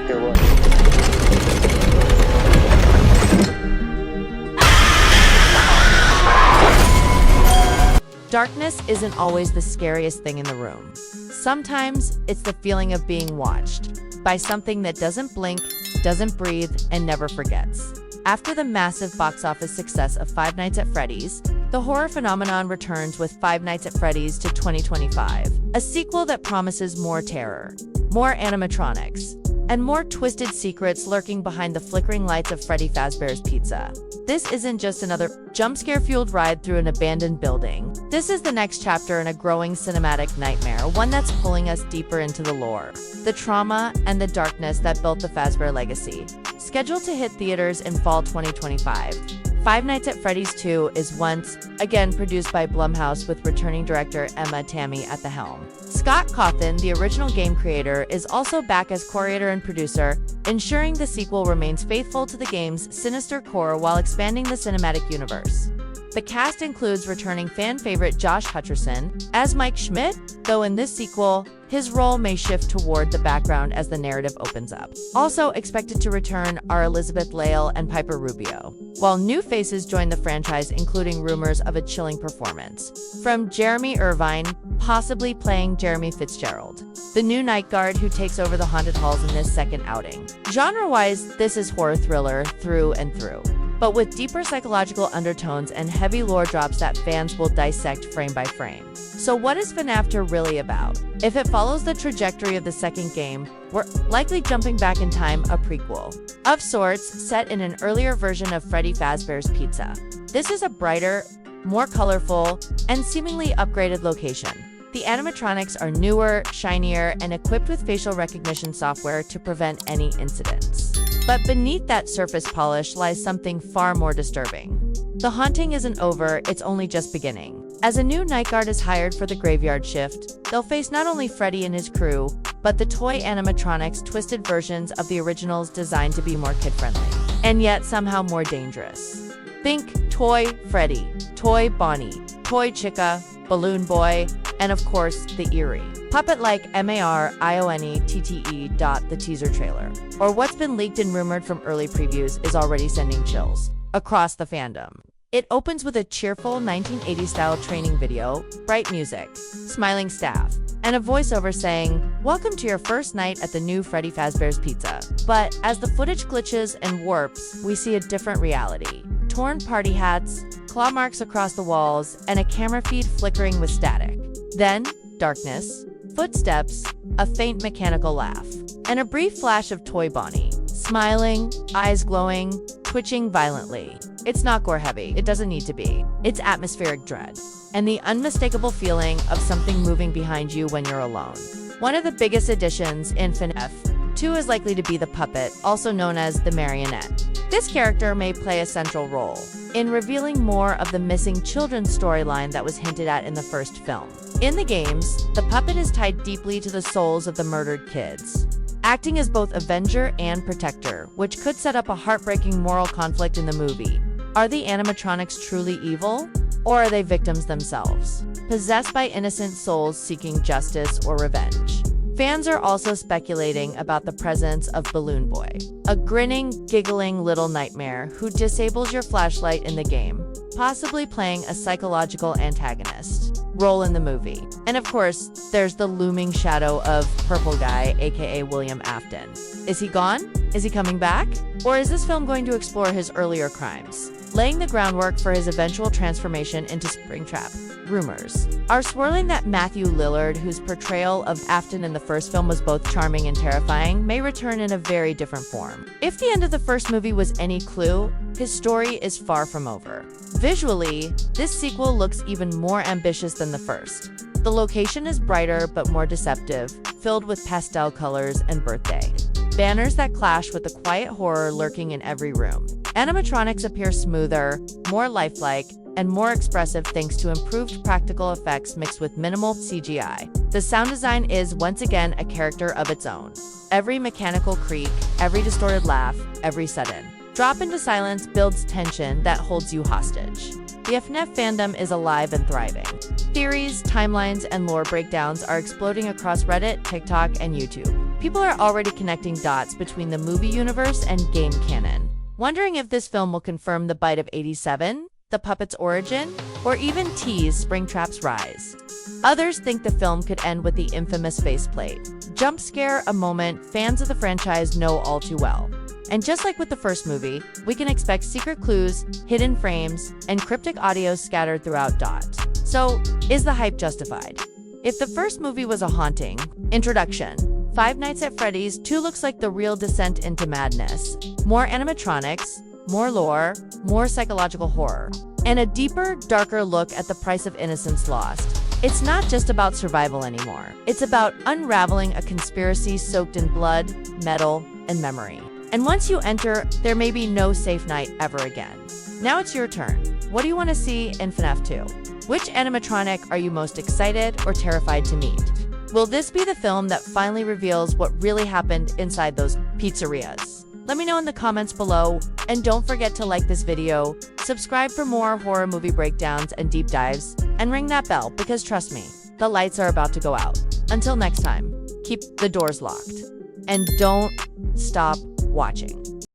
Here, what? Darkness isn't always the scariest thing in the room. Sometimes it's the feeling of being watched by something that doesn't blink, doesn't breathe, and never forgets. After the massive box office success of Five Nights at Freddy's, the horror phenomenon returns with Five Nights at Freddy's to 2025, a sequel that promises more terror, more animatronics, and more twisted secrets lurking behind the flickering lights of Freddy Fazbear's Pizza. This isn't just another jump-scare-fueled ride through an abandoned building. This is the next chapter in a growing cinematic nightmare, one that's pulling us deeper into the lore, the trauma, and the darkness that built the Fazbear legacy. Scheduled to hit theaters in fall 2025, Five Nights at Freddy's 2 is once again produced by Blumhouse with returning director Emma Tammy at the helm. Scott Cawthon, the original game creator, is also back as co-creator and producer, ensuring the sequel remains faithful to the game's sinister core while expanding the cinematic universe. The cast includes returning fan favorite Josh Hutcherson as Mike Schmidt, though in this sequel, his role may shift toward the background as the narrative opens up. Also expected to return are Elizabeth Lail and Piper Rubio, while new faces join the franchise, including rumors of a chilling performance from Jeremy Irvine, possibly playing Jeremy Fitzgerald, the new night guard who takes over the haunted halls in this second outing. Genre-wise, this is horror thriller through and through, but with deeper psychological undertones and heavy lore drops that fans will dissect frame by frame. So what is FNAF 2 really about? If it follows the trajectory of the second game, we're likely jumping back in time, a prequel of sorts set in an earlier version of Freddy Fazbear's Pizza. This is a brighter, more colorful, and seemingly upgraded location. The animatronics are newer, shinier, and equipped with facial recognition software to prevent any incidents. But beneath that surface polish lies something far more disturbing. The haunting isn't over, it's only just beginning. As a new night guard is hired for the graveyard shift, they'll face not only Freddy and his crew, but the toy animatronics, twisted versions of the originals designed to be more kid-friendly, and yet somehow more dangerous. Think Toy Freddy, Toy Bonnie, Toy Chica, Balloon Boy, and of course, the eerie puppet-like Marionette. The teaser trailer, or what's been leaked and rumored from early previews, is already sending chills across the fandom. It opens with a cheerful 1980s-style training video, bright music, smiling staff, and a voiceover saying, "Welcome to your first night at the new Freddy Fazbear's Pizza." But as the footage glitches and warps, we see a different reality. Torn party hats, claw marks across the walls, and a camera feed flickering with static. Then, darkness, footsteps, a faint mechanical laugh, and a brief flash of Toy Bonnie, smiling, eyes glowing, twitching violently. It's not gore-heavy, it doesn't need to be. It's atmospheric dread, and the unmistakable feeling of something moving behind you when you're alone. One of the biggest additions in FNAF 2 is likely to be the puppet, also known as the Marionette. This character may play a central role in revealing more of the missing children's storyline that was hinted at in the first film. In the games, the puppet is tied deeply to the souls of the murdered kids, acting as both avenger and protector, which could set up a heartbreaking moral conflict in the movie. Are the animatronics truly evil, or are they victims themselves, possessed by innocent souls seeking justice or revenge? Fans are also speculating about the presence of Balloon Boy, a grinning, giggling little nightmare who disables your flashlight in the game, possibly playing a psychological antagonist role in the movie. And of course, there's the looming shadow of Purple Guy, aka William Afton. Is he gone? Is he coming back? Or is this film going to explore his earlier crimes, laying the groundwork for his eventual transformation into Springtrap? Rumors are swirling that Matthew Lillard, whose portrayal of Afton in the first film was both charming and terrifying, may return in a very different form. If the end of the first movie was any clue, his story is far from over. Visually, this sequel looks even more ambitious than the first. The location is brighter but more deceptive, filled with pastel colors and birthday banners that clash with the quiet horror lurking in every room. Animatronics appear smoother, more lifelike, and more expressive thanks to improved practical effects mixed with minimal CGI. The sound design is, once again, a character of its own. Every mechanical creak, every distorted laugh, every sudden drop into silence builds tension that holds you hostage. The FNAF fandom is alive and thriving. Theories, timelines, and lore breakdowns are exploding across Reddit, TikTok, and YouTube. People are already connecting dots between the movie universe and game canon, wondering if this film will confirm the bite of 87, the puppet's origin, or even tease Springtrap's rise. Others think the film could end with the infamous faceplate jump scare, a moment fans of the franchise know all too well. And just like with the first movie, we can expect secret clues, hidden frames, and cryptic audio scattered throughout Dot. So, is the hype justified? If the first movie was a haunting introduction, Five Nights at Freddy's 2 looks like the real descent into madness. More animatronics, more lore, more psychological horror, and a deeper, darker look at the price of innocence lost. It's not just about survival anymore. It's about unraveling a conspiracy soaked in blood, metal, and memory. And once you enter, there may be no safe night ever again. Now it's your turn. What do you want to see in FNAF 2? Which animatronic are you most excited or terrified to meet? Will this be the film that finally reveals what really happened inside those pizzerias? Let me know in the comments below, and don't forget to like this video, subscribe for more horror movie breakdowns and deep dives, and ring that bell because trust me, the lights are about to go out. Until next time, keep the doors locked, and don't stop watching.